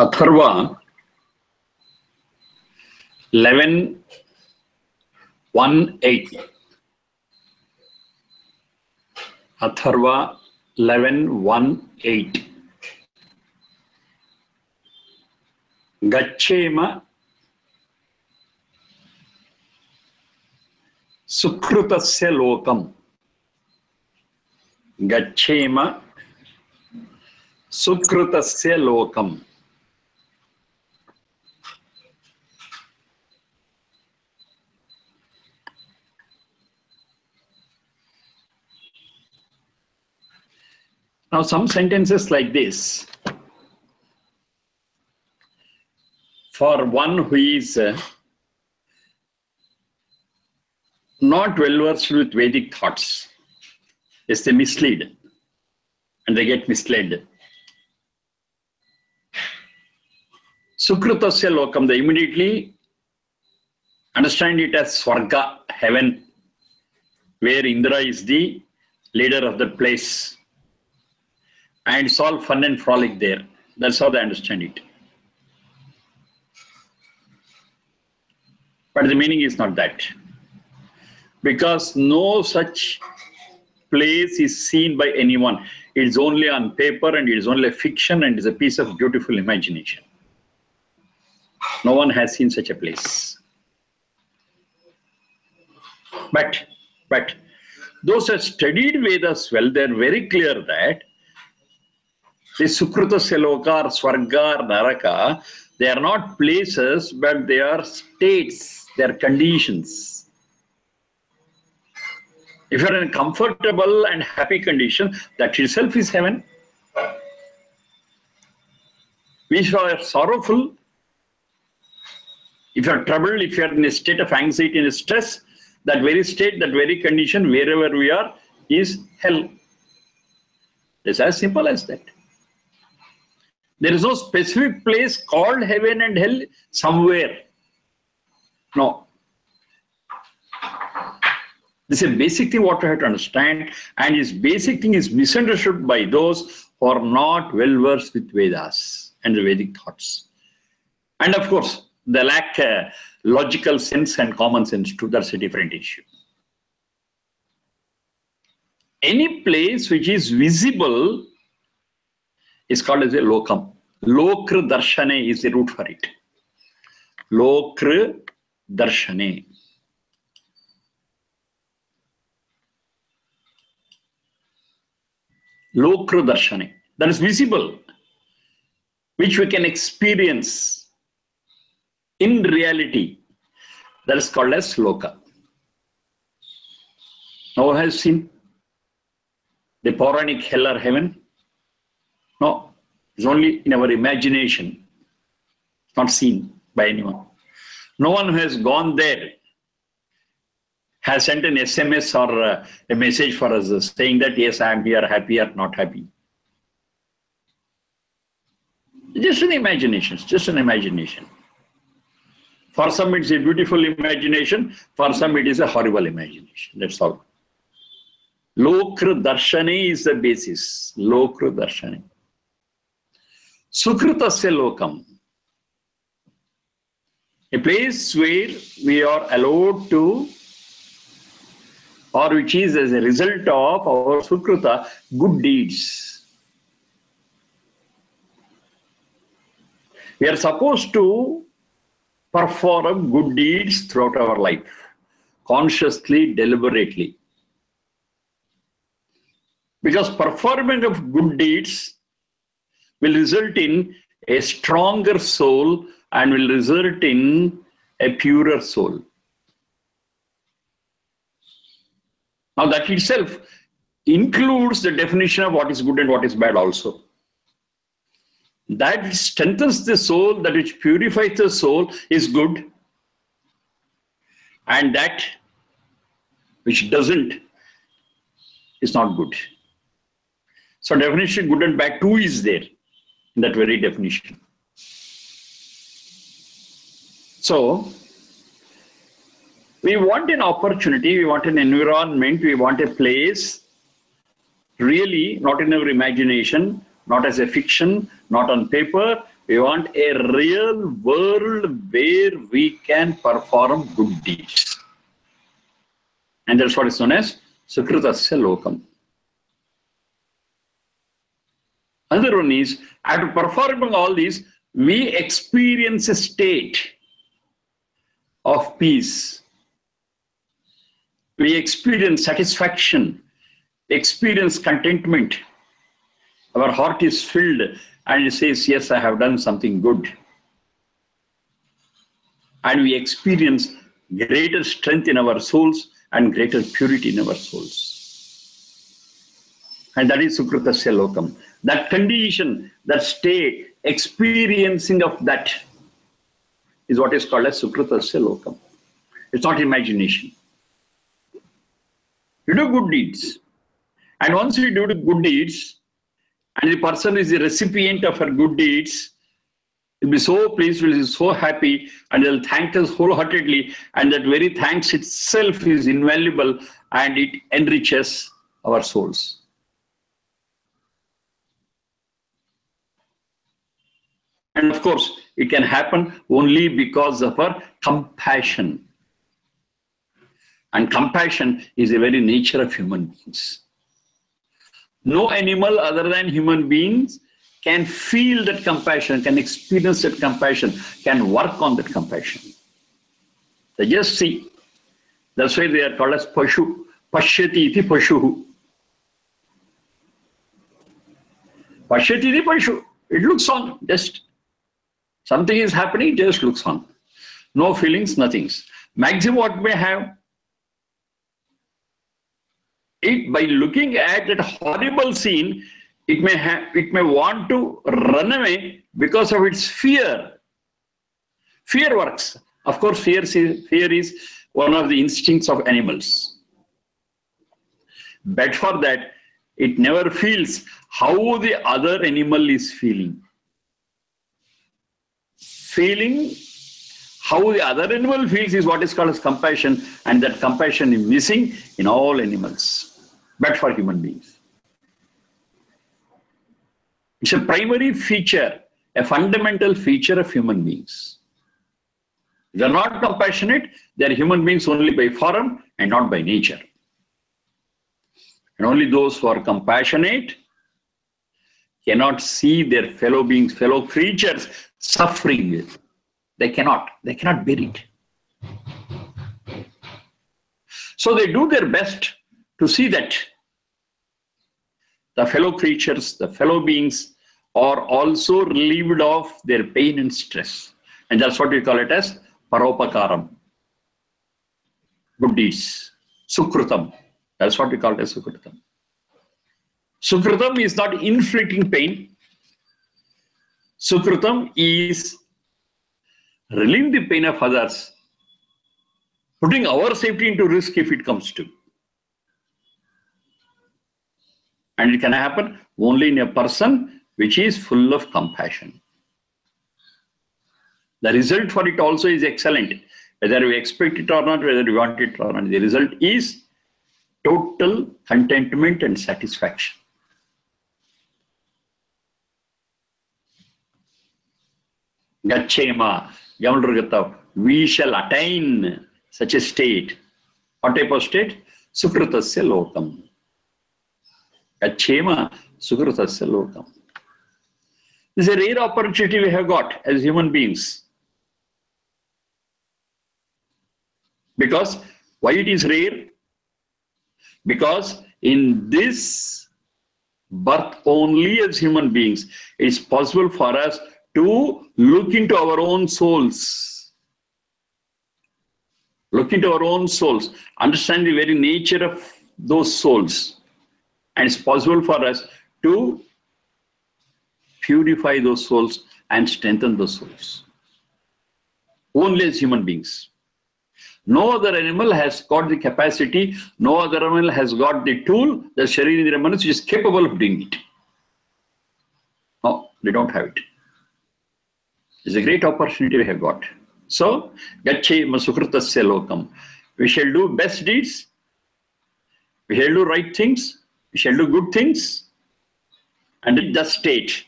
Atharva 11:1-8. Atharva 11:1-8. Gachema Sukrutasya lokam. Gachema Sukrutasya lokam. Now some sentences like this. For one who is not well versed with Vedic thoughts, yes, they mislead and they get misled. Sukrutasya lokam, they immediately understand it as Swarga, heaven, where Indra is the leader of the place. And it's all fun and frolic there. That's how they understand it. But the meaning is not that. Because no such place is seen by anyone. It's only on paper and it is only a fiction and it's a piece of beautiful imagination. No one has seen such a place. But those who have studied Vedas well, they're very clear that the Sukruta Seloka or Swarga or Naraka, they are not places, but they are states, they are conditions. If you are in a comfortable and happy condition, that itself is heaven. If you are sorrowful, if you are troubled, if you are in a state of anxiety and stress, that very state, that very condition, wherever we are, is hell. It's as simple as that. There is no specific place called heaven and hell somewhere. No. This is a basic thing what we have to understand, and this basic thing is misunderstood by those who are not well versed with Vedas and the Vedic thoughts. And of course, they lack logical sense and common sense too. That's a different issue. Any place which is visible is called as a lokam. Lokra darshane is the root for it. Lokra darshane. Lokra darshane. That is visible, which we can experience in reality. That is called as loka. No one has seen the Puranic hell or heaven? No. It's only in our imagination, not seen by anyone. No one who has gone there has sent an SMS or a message for us saying that, yes, I am here, happy or not happy. Just an imagination, just an imagination. For some it's a beautiful imagination, for some it is a horrible imagination, that's all. Lokra darshane is the basis, Lokra darshane. Sukrutasya lokam, a place where we are allowed to, or which is as a result of our sukruta, good deeds. We are supposed to perform good deeds throughout our life, consciously, deliberately. Because performance of good deeds will result in a stronger soul and will result in a purer soul. Now that itself includes the definition of what is good and what is bad also. That which strengthens the soul, that which purifies the soul is good, and that which doesn't is not good. So definition good and bad too is there in that very definition. So we want an opportunity, we want an environment, we want a place, really not in our imagination, not as a fiction, not on paper, We want a real world where we can perform good deeds. And that's what is known as Sukritasya Lokam. Another one is, after performing all these, we experience a state of peace. We experience satisfaction, experience contentment. Our heart is filled and it says, yes, I have done something good. And we experience greater strength in our souls and greater purity in our souls. And that is Sukritasya Lokam. That condition, that state, experiencing of that is what is called as Sukritasya Lokam. It's not imagination. You do good deeds. And once you do good deeds, and the person is the recipient of our good deeds, he'll be so pleased, will be so happy, and they'll thank us wholeheartedly. And that very thanks itself is invaluable, and it enriches our souls. And of course, it can happen only because of our compassion. And compassion is the very nature of human beings. No animal other than human beings can feel that compassion, can experience that compassion, can work on that compassion. They just see. That's why they are called as Pashu. Pashyati iti Pashuhu. Pashyati iti Pashu. It looks on. Just something is happening, just looks on. No feelings, nothings. Maximum what may have, it by looking at that horrible scene, it may want to run away because of its fear. Fear works. Of course, fear is one of the instincts of animals. But for that, it never feels how the other animal is feeling. Feeling how the other animal feels is what is called as compassion, and that compassion is missing in all animals, but for human beings. It's a primary feature, a fundamental feature of human beings. They are not compassionate, they are human beings only by form and not by nature. And only those who are compassionate cannot see their fellow beings, fellow creatures suffering. They cannot bear it. So they do their best to see that the fellow creatures, the fellow beings are also relieved of their pain and stress. And that's what we call it as Paropakaram. Good deeds. Sukritam. That's what we call it as Sukritam. Sukritam is not inflicting pain. Sukritam is relieving the pain of others, putting our safety into risk if it comes to. And it can happen only in a person which is full of compassion. The result for it also is excellent. Whether we expect it or not, whether we want it or not, the result is total contentment and satisfaction. Gachema, we shall attain such a state. What type of state? Sukritasya Lokam. Gachema, Sukritasya Lokam. This is a rare opportunity we have got as human beings. Because, why it is rare? Because in this birth only as human beings, it is possible for us to look into our own souls. Look into our own souls, understand the very nature of those souls. And it's possible for us to purify those souls and strengthen those souls. Only as human beings. No other animal has got the capacity, no other animal has got the tool, the Sharirindriya Manas, which is capable of doing it. No, they don't have it. It's a great opportunity we have got. So, Gachema Sukritasya Lokam. We shall do best deeds, we shall do right things, we shall do good things, and in the state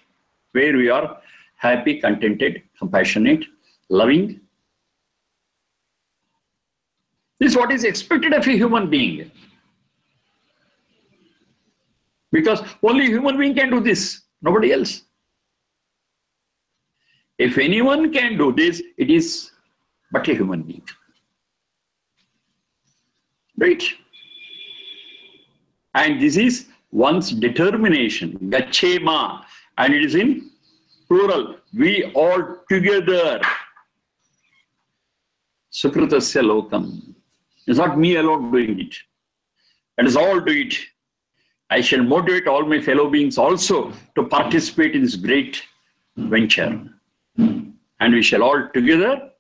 where we are happy, contented, compassionate, loving. This is what is expected of a human being. Because only a human being can do this, nobody else. If anyone can do this, it is but a human being. Right? And this is one's determination. Gachema. And it is in plural. We all together. Sukritasya lokam. It's not me alone doing it. Let us all do it. I shall motivate all my fellow beings also to participate in this great venture. And we shall all together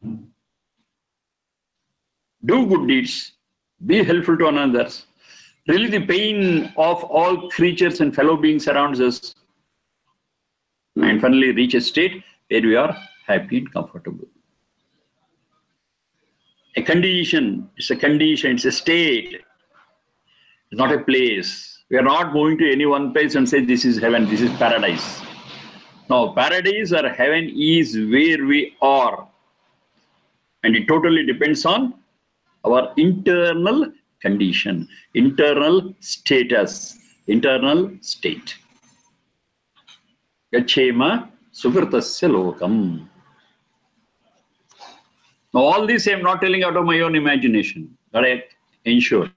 do good deeds, be helpful to one another, relieve the pain of all creatures and fellow beings around us, and finally reach a state where we are happy and comfortable. A condition, it's a condition, it's a state, it's not a place. We are not going to any one place and say this is heaven, this is paradise. No, paradise or heaven is where we are. And it totally depends on our internal condition, internal status, internal state. Gachema sukritasya lokam. Now all this I am not telling out of my own imagination, but I ensure.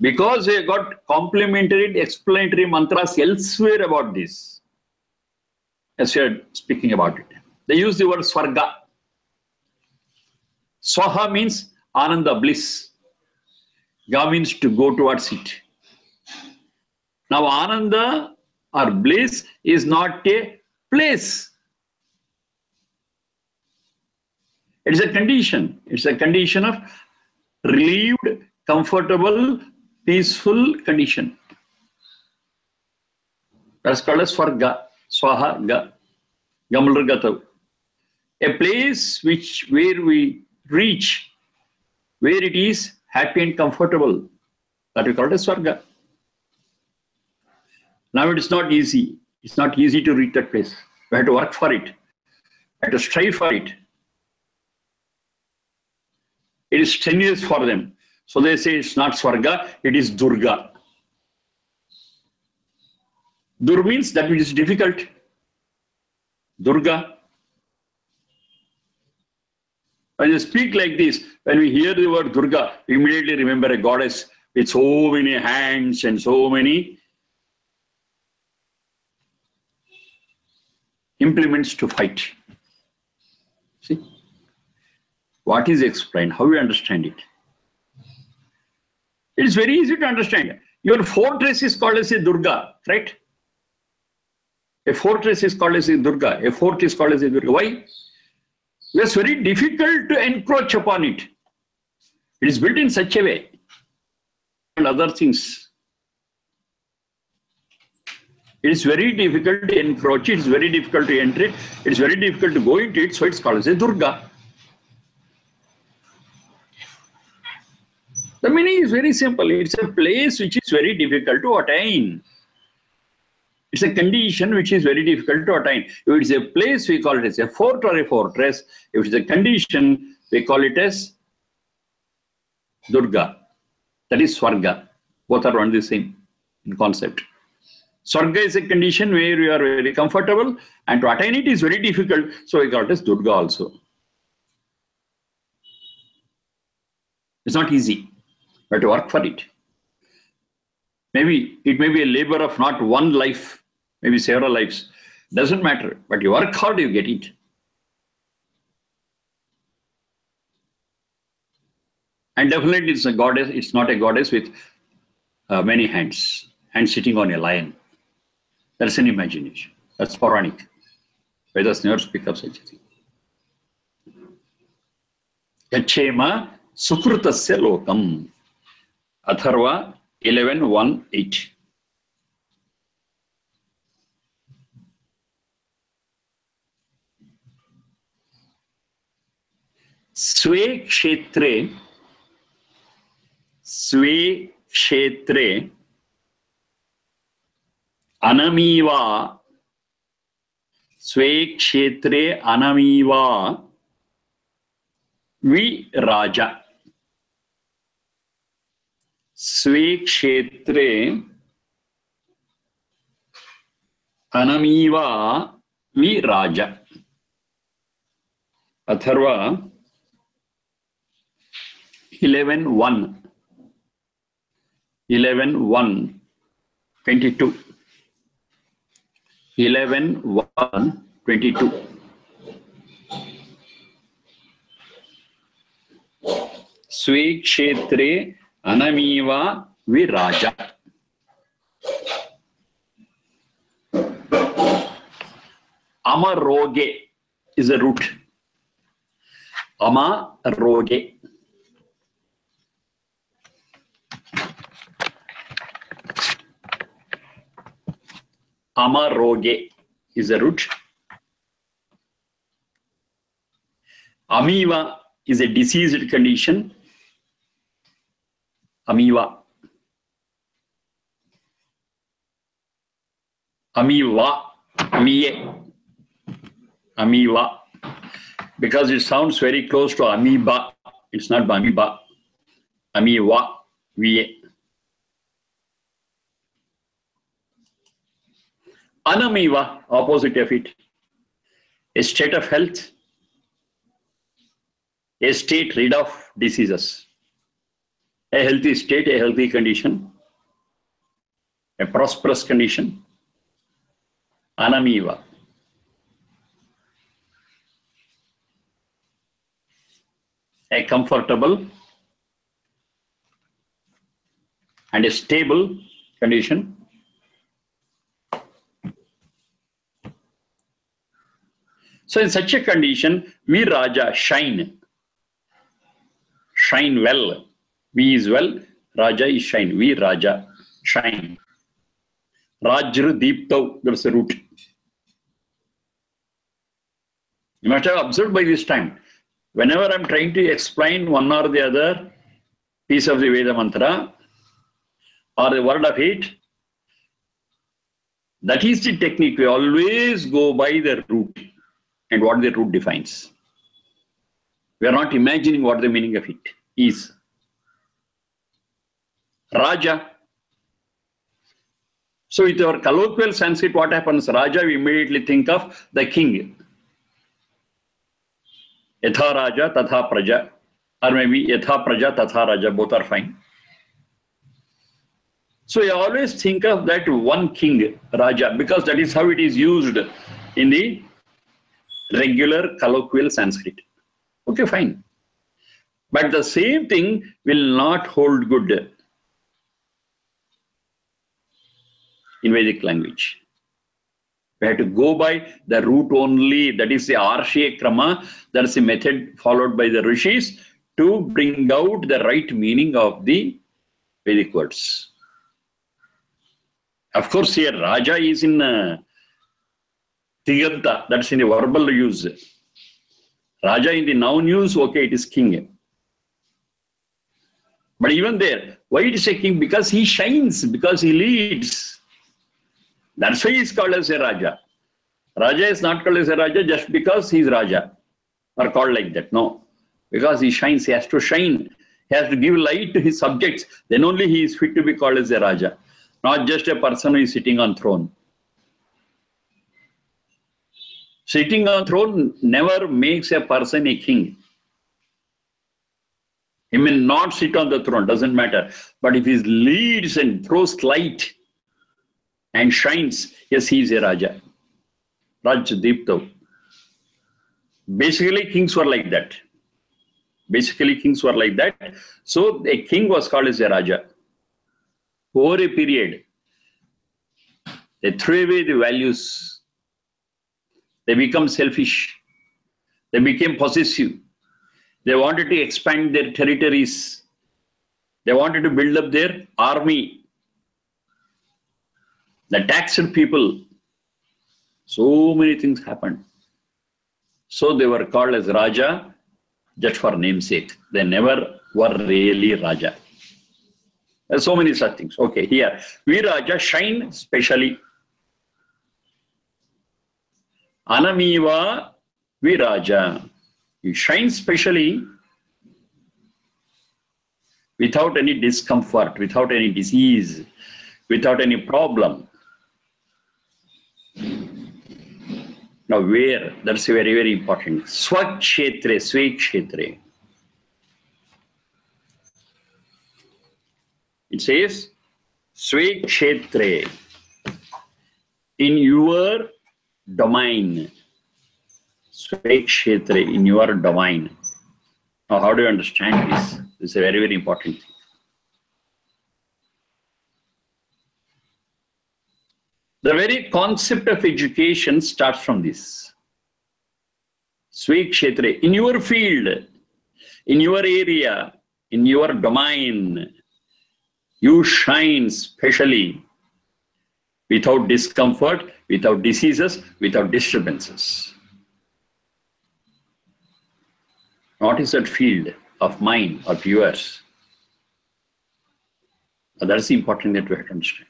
Because I got complementary, explanatory mantras elsewhere about this. As we are speaking about it. They use the word swarga. Swaha means ananda, bliss. Ga means to go towards it. Now ananda or bliss is not a place. It is a condition. It's a condition of relieved, comfortable, peaceful condition. That's called as swarga. Swaha ga. Gamulrgatav. A place where we reach, where it is happy and comfortable. That we call it as swarga. Now it is not easy. It's not easy to reach that place. We have to work for it. We have to strive for it. It is strenuous for them. So they say it's not swarga, it is durga. Dur means that which is difficult. Durga. When you speak like this, when we hear the word Durga, we immediately remember a goddess with so many hands and so many implements to fight. See? What is explained? How we understand it? It is very easy to understand. Your fortress is called as a Durga, right? A fortress is called as a Durga. A fort is called as a Durga. Why? It's very difficult to encroach upon it. It is built in such a way. And other things. It is very difficult to encroach. It is very difficult to enter it. It is very difficult to go into it. So it's called as a Durga. The meaning is very simple. It's a place which is very difficult to attain. It's a condition which is very difficult to attain. If it's a place, we call it as a fort or a fortress. If it's a condition, we call it as Durga. That is Swarga. Both are one and the same in concept. Swarga is a condition where we are very comfortable, and to attain it is very difficult. So we call it as Durga also. It's not easy, but to work for it. Maybe it may be a labor of not one life, maybe several lives. Doesn't matter, but you work hard, you get it. And definitely it's a goddess, it's not a goddess with many hands and sitting on a lion. That's an imagination. That's Puranic. Vedas never speak of such a thing. Gachema sukritasya lokam. Atharva 11:1-8. Swe kshetre anamiva Sve kshetre anamiva vi raja. Sve kshetre anamiva vi raja. Atharva 11:1. 11:1, 22. 11:1, 22. Sve kshetre anamiva viraja. Amaroge is a root. Amaroge. Amaroge is a root. Amiva is a diseased condition. Amiva. Amiva. Amiye. Amiva. Because it sounds very close to amoeba. It's not amoeba. Amiva. Viye. Anamiva, opposite of it. A state of health. A state rid of diseases. A healthy state, a healthy condition. A prosperous condition. Anamiva. A comfortable and a stable condition. So in such a condition, we Raja shine. Shine well. We is well, Raja is shine. We Raja shine. Rajra Deeptav, that's the root. You must have observed by this time. Whenever I'm trying to explain one or the other piece of the Veda mantra or the word of it, that is the technique. We always go by the root and what the root defines. We are not imagining what the meaning of it is. Raja. So with our colloquial Sanskrit, what happens? Raja, we immediately think of the king. Yatha Raja, Tatha Praja. Or maybe Yatha Praja, Tatha Raja, both are fine. So you always think of that one king, Raja, because that is how it is used in the regular colloquial Sanskrit. Okay, fine. But the same thing will not hold good in Vedic language. We have to go by the root only. That is the Arshiya Krama. That is the method followed by the Rishis to bring out the right meaning of the Vedic words. Of course, here Raja is in Tiganta. That's in the verbal use. Raja in the noun use, okay, it is king. But even there, why it is a king? Because he shines, because he leads. That's why he is called as a Raja. Raja is not called as a Raja just because he is Raja or called like that. No. Because he shines, he has to shine. He has to give light to his subjects. Then only he is fit to be called as a Raja. Not just a person who is sitting on throne. Sitting on throne never makes a person a king. He may not sit on the throne, doesn't matter. But if he leads and throws light and shines, yes, he is a Raja. Raj Deeptav. Basically, kings were like that. So a king was called as a Raja. Over a period, they threw away the values. They become selfish. They became possessive. They wanted to expand their territories. They wanted to build up their army. They taxed people. So many things happened. So they were called as Raja just for namesake. They never were really Raja. There's so many such things. Okay, here, we Raja shine specially. Anamiva Viraja. You shine specially without any discomfort, without any disease, without any problem. Now where? That's very, very important. Swakshetre, Svekshetre. It says, Svekshetre. In your domain. Svekshetre, in your domain. Now how do you understand this? This is a very, very important thing. The very concept of education starts from this. Svekshetre, in your field, in your area, in your domain, you shine specially without discomfort, without diseases, without disturbances. What is that field of mine, of yours? That's the important that we have to understand.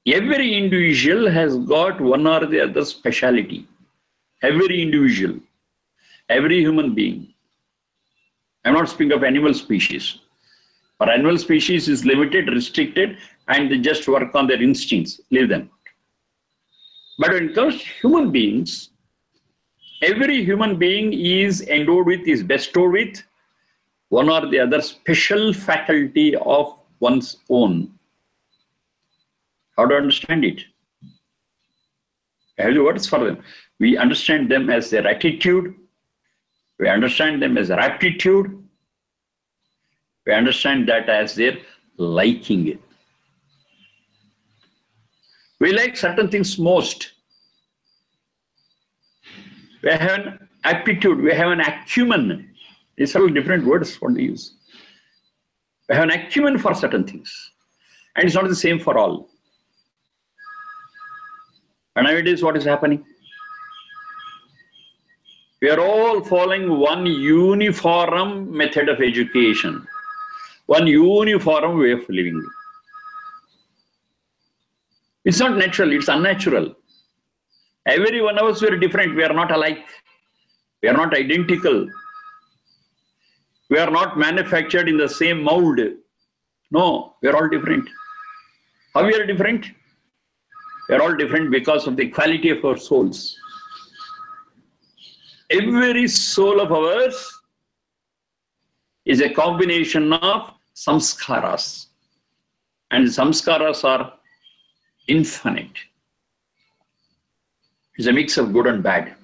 Every individual has got one or the other speciality. Every individual, every human being. I'm not speaking of animal species. For animal species is limited, restricted, and they just work on their instincts, leave them. But when it comes to human beings, every human being is endowed with, is bestowed with one or the other special faculty of one's own. How to understand it? I have the words for them. We understand them as their attitude. We understand them as their aptitude. We understand that as their liking. We like certain things most. We have an aptitude. We have an acumen. These are all different words what we use. We have an acumen for certain things. And it's not the same for all. And nowadays, what is happening? We are all following one uniform method of education, one uniform way of living. It's not natural, it's unnatural. Every one of us, we are different, we are not alike. We are not identical. We are not manufactured in the same mold. No, we are all different. How we are different? We are all different because of the quality of our souls. Every soul of ours is a combination of samskaras. And samskaras are infinite. It's a mix of good and bad.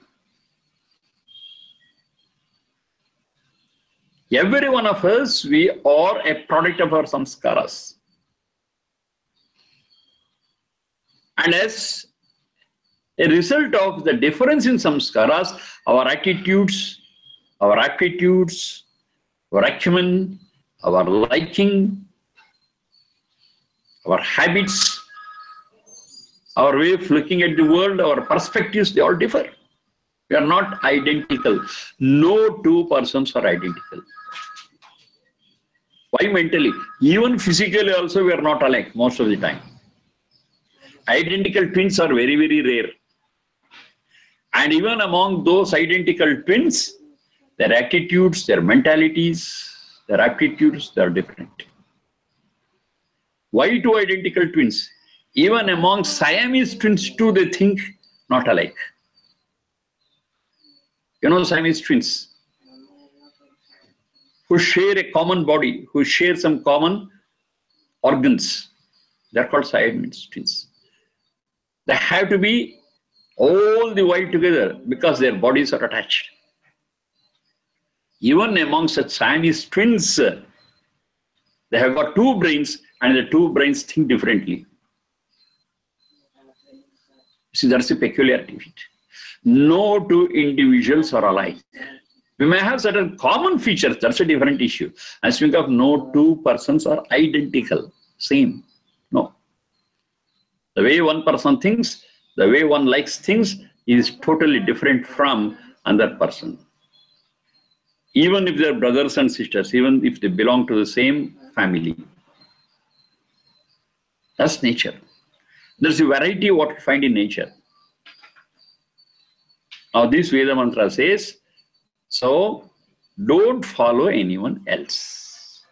Every one of us, we are a product of our samskaras. And as a result of the difference in samskaras, our attitudes, our aptitudes, our acumen, our liking, our habits, our way of looking at the world, our perspectives, they all differ. We are not identical. No two persons are identical. Why mentally? Even physically also we are not alike most of the time. Identical twins are very, very rare. And even among those identical twins, their attitudes, their mentalities, their aptitudes, they are different. Why two identical twins? Even among Siamese twins too, they think not alike. You know Siamese twins who share a common body, who share some common organs. They're called Siamese twins. They have to be all the while together because their bodies are attached. Even among such Siamese twins, they have got two brains and the two brains think differently. See, that's the peculiarity of it. No two individuals are alike. We may have certain common features, that's a different issue. I speak of no two persons are identical, same. No. The way one person thinks, the way one likes things is totally different from another person. Even if they're brothers and sisters, even if they belong to the same family. That's nature. There's a variety of what we find in nature. Now this Veda mantra says, so don't follow anyone else.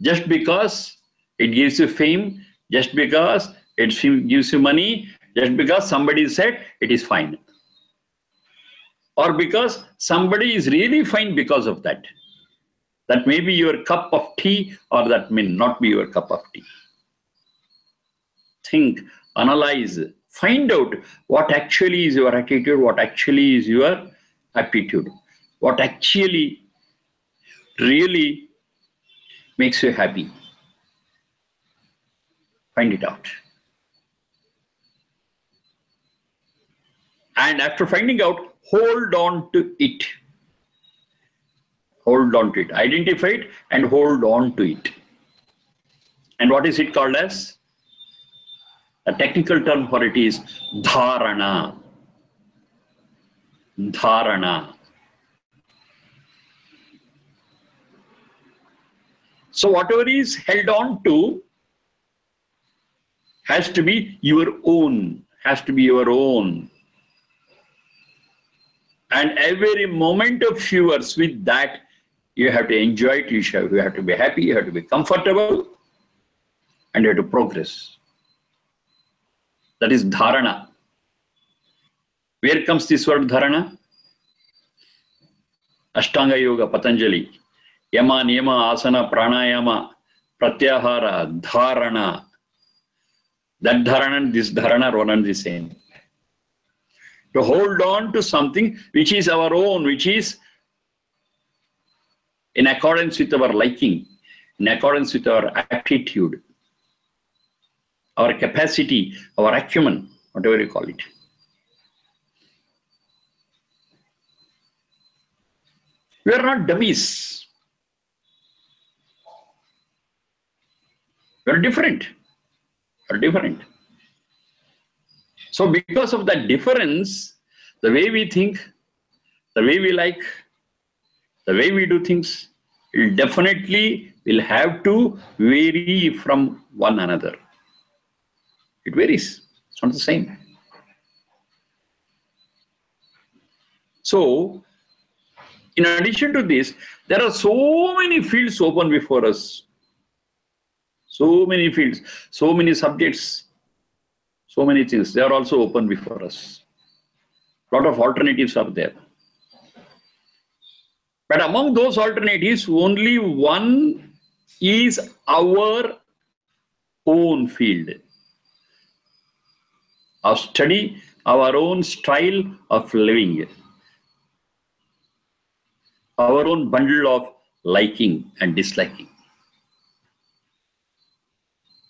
Just because it gives you fame, just because it gives you money, just because somebody said it is fine. Or because somebody is really fine because of that. That may be your cup of tea, or that may not be your cup of tea. Think, analyze, find out what actually is your attitude, what actually is your aptitude, what actually really makes you happy. Find it out. And after finding out, hold on to it. Hold on to it. Identify it and hold on to it. And what is it called as? A technical term for it is dharana. Dharana. So whatever is held on to has to be your own. Has to be your own. And every moment of yours with that, you have to enjoy it, you have to be happy, you have to be comfortable, and you have to progress. That is dharana. Where comes this word dharana? Ashtanga Yoga, Patanjali. Yama, Niyama, Asana, Pranayama, Pratyahara, Dharana. That dharana and this dharana are one and the same. To hold on to something which is our own, which is in accordance with our liking, in accordance with our aptitude, our capacity, our acumen, whatever you call it. We are not dummies. We are different. We are different. So because of that difference, the way we think, the way we like, the way we do things, it definitely will have to vary from one another. It varies. It's not the same. So, in addition to this, there are so many fields open before us. So many fields, so many subjects, so many things. They are also open before us. A lot of alternatives are there. But among those alternatives, only one is our own field of study, our own style of living, our own bundle of liking and disliking,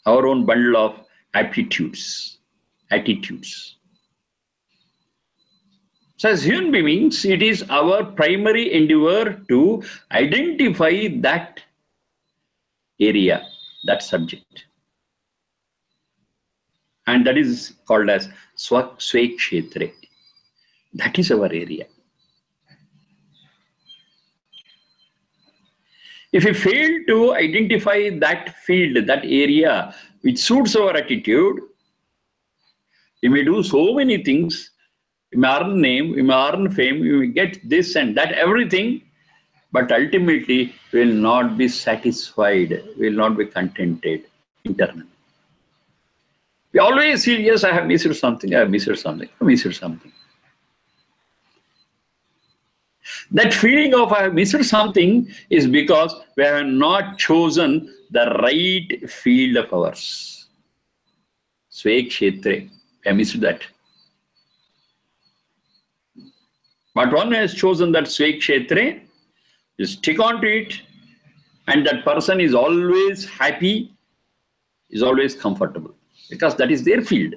our own bundle of aptitudes, attitudes. So as human beings, it is our primary endeavor to identify that area, that subject. And that is called as Swakshetre. That is our area. If we fail to identify that field, that area which suits our attitude, we may do so many things. We may earn name, we may earn fame, we may get this and that, everything, but ultimately we will not be satisfied, we will not be contented internally. We always feel, yes, I have missed something, I have missed something, I have missed something. That feeling of I have missed something is because we have not chosen the right field of ours. Swakshetre, we have missed that. But one has chosen that Swakshetre, you stick on to it, and that person is always happy, is always comfortable, because that is their field.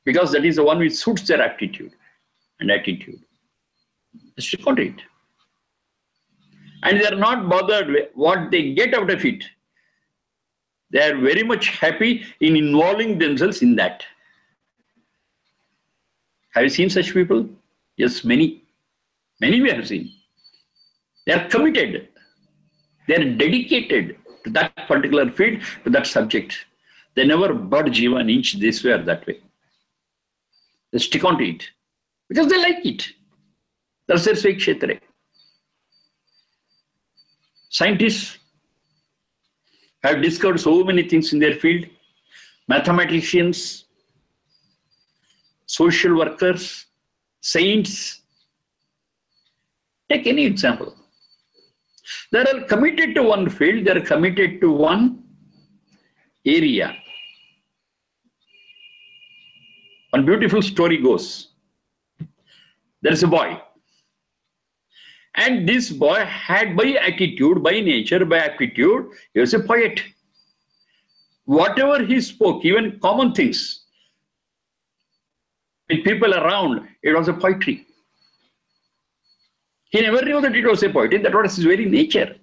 Because that is the one which suits their aptitude and attitude. They stick on to it. And they are not bothered with what they get out of it. They are very much happy in involving themselves in that. Have you seen such people? Yes, many. Many we have seen. They are committed. They are dedicated to that particular field, to that subject. They never budge even inch this way or that way. They stick on to it because they like it. That's their Svekshetre. Scientists have discovered so many things in their field. Mathematicians, social workers, saints. Take any example. They are committed to one field, they are committed to one area. One beautiful story goes. There is a boy. And this boy had by attitude, by nature, by aptitude, he was a poet. Whatever he spoke, even common things, with people around, it was a poetry. He never knew that it was a poetry, that was his very nature.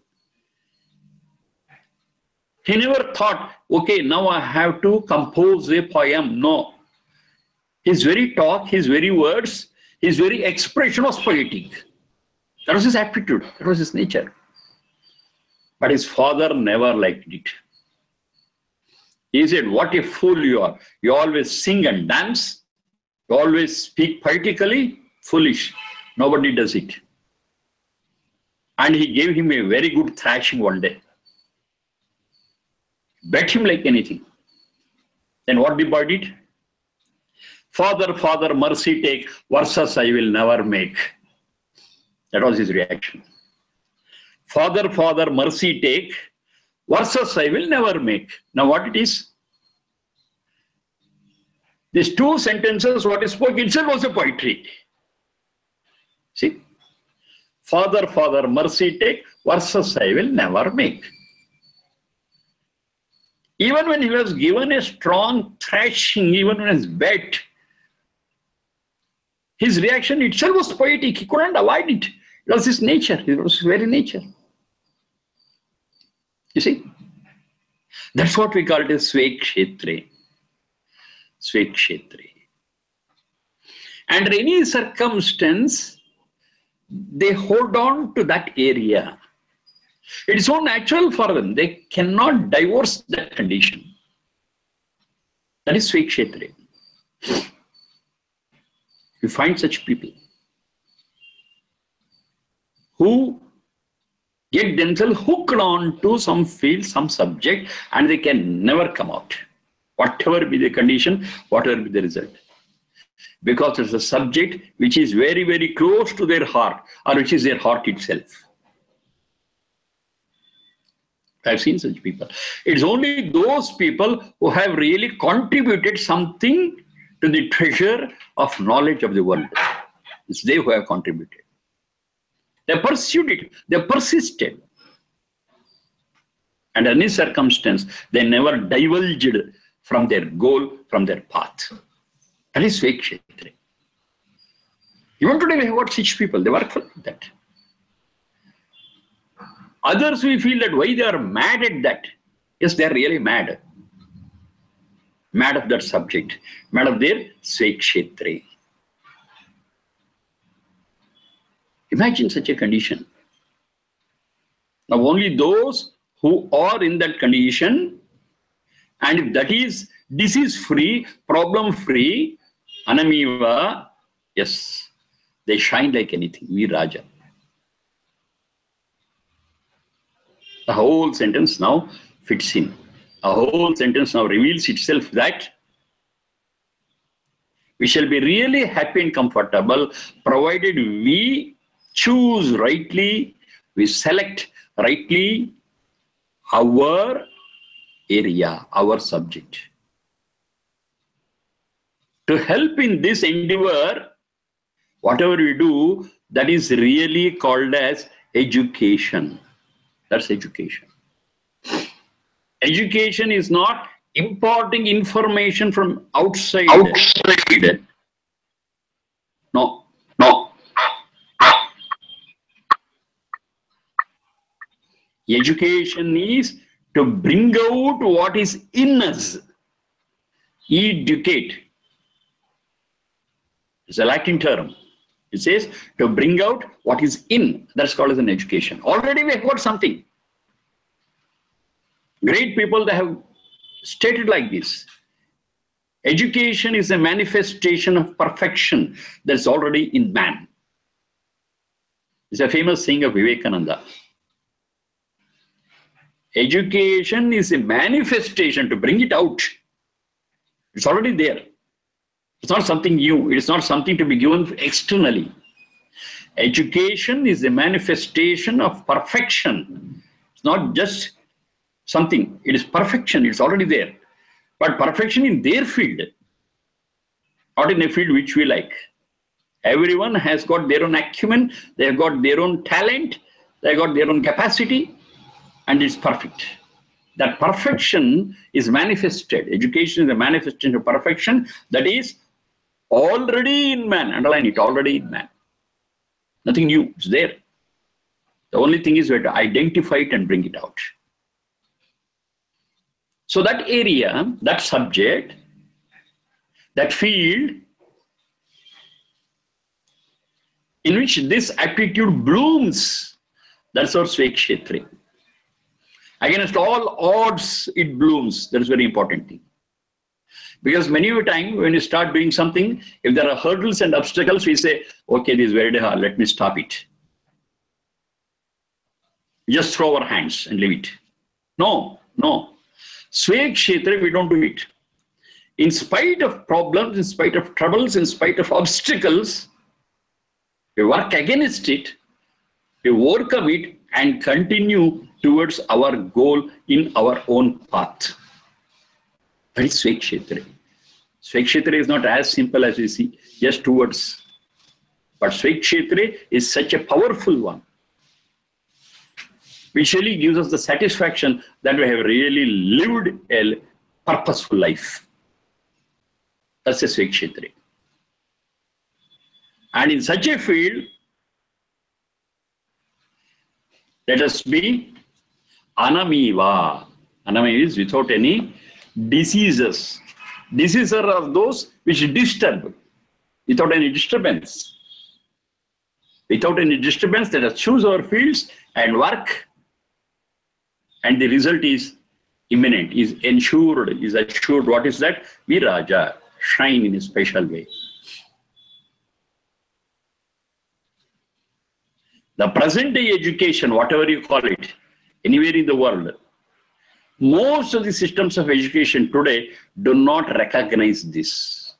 He never thought, okay, now I have to compose a poem. No. His very talk, his very words, his very expression was poetic. That was his aptitude, that was his nature. But his father never liked it. He said, what a fool you are. You always sing and dance. You always speak poetically. Foolish. Nobody does it. And he gave him a very good thrashing one day. Bet him like anything. Then what the boy did? Father, Father, mercy take, verses I will never make. That was his reaction. Father, Father, mercy take, verses I will never make. Now what it is? These two sentences, what he spoke itself was a poetry. See? Father, Father, mercy take, verses I will never make. Even when he was given a strong thrashing, even when he was beat, his reaction itself was poetic. He couldn't avoid it. It was his nature. It was his very nature. You see? That's what we call it as Svekshetre. Svekshetre. Under any circumstance, they hold on to that area. It is so natural for them. They cannot divorce that condition. That is Svekshetre. You find such people who get themselves hooked on to some field, some subject, and they can never come out. Whatever be the condition, whatever be the result. Because it's a subject which is very, very close to their heart, or which is their heart itself. I've seen such people. It's only those people who have really contributed something to the treasure of knowledge of the world. It's they who have contributed. They pursued it. They persisted. And in any circumstance, they never divulged from their goal, from their path. That is Svekshetre. Even today we have got such people. They work for that. Others we feel that why they are mad at that. Yes, they are really mad. Mad of that subject. Mad of their Svekshetre. Imagine such a condition. Now only those who are in that condition, and if that is disease-free, problem-free, anamiva, yes, they shine like anything. Viraja. The whole sentence now fits in. A whole sentence now reveals itself that we shall be really happy and comfortable provided we choose rightly, we select rightly our area, our subject. To help in this endeavor, whatever we do, that is really called as education. That's education. Education is not imparting information from outside. No. Education is to bring out what is in us. Educate. It's a Latin term. It says to bring out what is in. That's called as an education. Already we have got something. Great people, they have stated like this. Education is a manifestation of perfection that's already in man. It's a famous saying of Vivekananda. Education is a manifestation to bring it out. It's already there. It's not something new. It's not something to be given externally. Education is a manifestation of perfection. It's not just something. It is perfection. It's already there. But perfection in their field, not in a field which we like. Everyone has got their own acumen. They have got their own talent. They have got their own capacity. And it's perfect. That perfection is manifested. Education is a manifestation of perfection that is already in man. Underline it, already in man. Nothing new, it's there. The only thing is we have to identify it and bring it out. So that area, that subject, that field in which this aptitude blooms, that's our Svekshetri. Against all odds, it blooms. That is very important thing. Because many a time when you start doing something, if there are hurdles and obstacles, we say, okay, this is very hard, let me stop it. Just throw our hands and leave it. No, no. Svekshetra, we don't do it. In spite of problems, in spite of troubles, in spite of obstacles, we work against it, we overcome it and continue towards our goal in our own path. That is Svekshetra. Svekshetra is not as simple as we see, just two words. But Svekshetra is such a powerful one, which really gives us the satisfaction that we have really lived a purposeful life. That's a Svekshetra. And in such a field, let us be anamiva. Anamiva is without any diseases. Diseases are those which disturb, without any disturbance. Without any disturbance, let us choose our fields and work. And the result is imminent, is ensured, is assured. What is that? Viraja, shine in a special way. The present day education, whatever you call it, anywhere in the world, most of the systems of education today do not recognize this.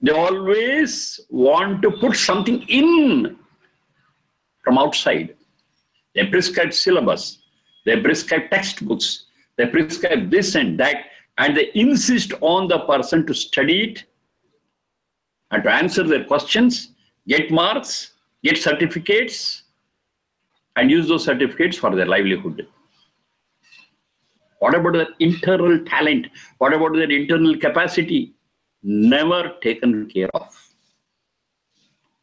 They always want to put something in from outside. They prescribe syllabus, they prescribe textbooks, they prescribe this and that, and they insist on the person to study it and to answer their questions, get marks, get certificates, and use those certificates for their livelihood. What about their internal talent? What about their internal capacity? Never taken care of.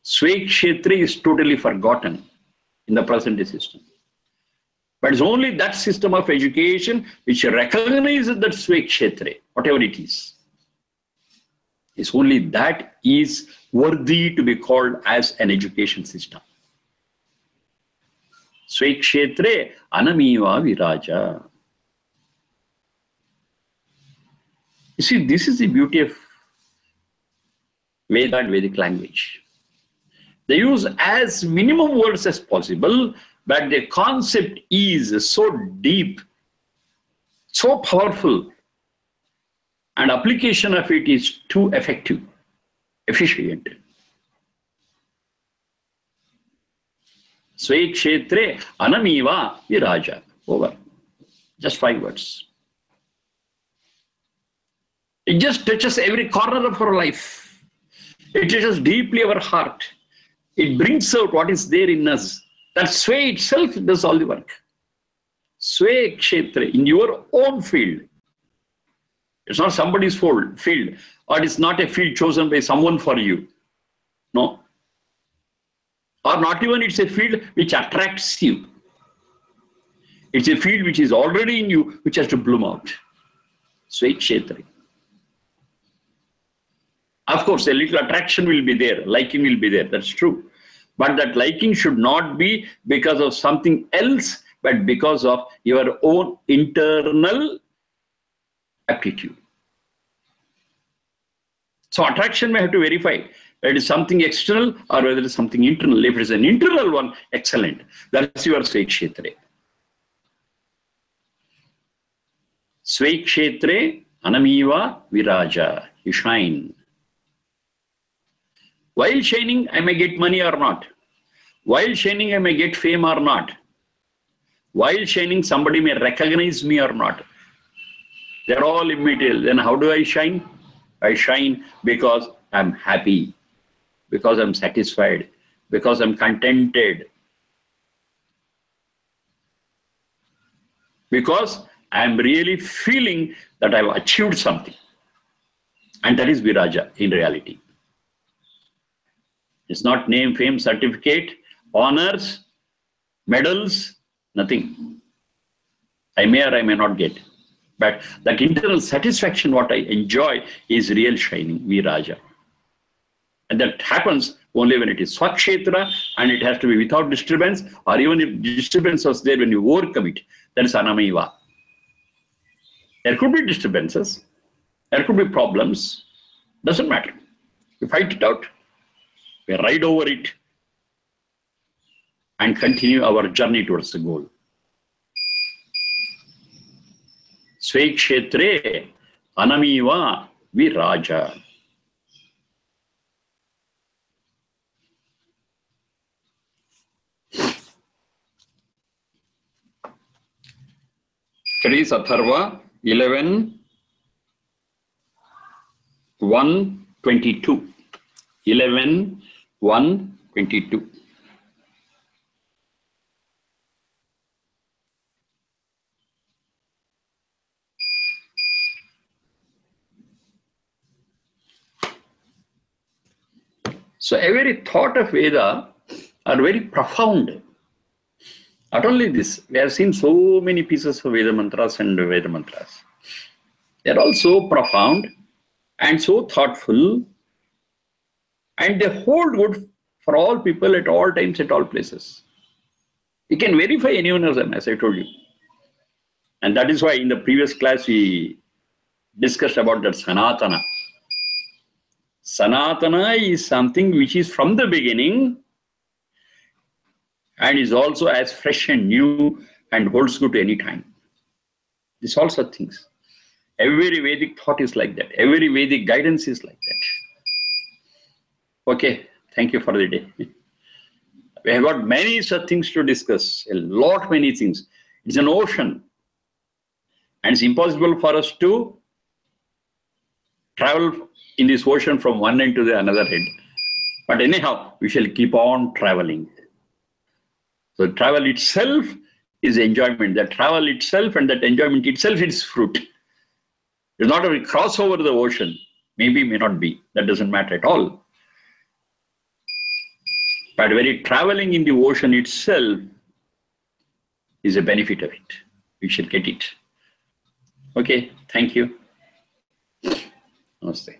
Svekshetri is totally forgotten in the present day system. But it's only that system of education which recognizes that Svekshetri, whatever it is. It's only that is worthy to be called as an education system. Svekshetre anamiva viraja. You see, this is the beauty of Veda and Vedic language. They use as minimum words as possible, but the concept is so deep, so powerful, and application of it is too effective, efficient. Svekshetre anamiva viraja. Over. Just 5 words. It just touches every corner of our life. It touches deeply our heart. It brings out what is there in us. That Sway itself does all the work. Svekshetre, in your own field. It's not somebody's field, or it's not a field chosen by someone for you. No. Or not even it's a field which attracts you. It's a field which is already in you, which has to bloom out. Svekshetra. Of course, a little attraction will be there, liking will be there, that's true. But that liking should not be because of something else, but because of your own internal aptitude. So attraction may have to verify whether it is something external or whether it is something internal. If it is an internal one, excellent. That's your Svaikshetre. Svaikshetre anamiva viraja. You shine. While shining, I may get money or not. While shining, I may get fame or not. While shining, somebody may recognize me or not. They're all immaterial. Then how do I shine? I shine because I'm happy, because I'm satisfied, because I'm contented, because I'm really feeling that I've achieved something. And that is Viraja in reality. It's not name, fame, certificate, honors, medals, nothing. I may or I may not get. But that internal satisfaction, what I enjoy, is real shining, Viraja. And that happens only when it is Swakshetra and it has to be without disturbance, or even if disturbance was there, when you overcome it, that is Anamaiva. There could be disturbances, there could be problems, doesn't matter. We fight it out, we ride over it, and continue our journey towards the goal. Svaikshetre anamiva viraja. That is Atharva 11, 1, 22. 11, 1, 22. So every thought of Veda are very profound. Not only this, we have seen so many pieces of Veda mantras and Veda mantras. They are all so profound and so thoughtful, and they hold good for all people at all times, at all places. You can verify any one of them, as I told you. And that is why in the previous class we discussed about that Sanatana. Sanatana is something which is from the beginning and is also as fresh and new and holds good any time. These all such things. Every Vedic thought is like that. Every Vedic guidance is like that. Okay, thank you for the day. We have got many such things to discuss, a lot many things. It's an ocean. And it's impossible for us to travel in this ocean from one end to the another end. But anyhow, we shall keep on traveling. So travel itself is enjoyment. That travel itself and that enjoyment itself is fruit. It's not a cross over the ocean. Maybe, may not be. That doesn't matter at all. But very traveling in the ocean itself is a benefit of it. We shall get it. Okay, thank you. Namaste.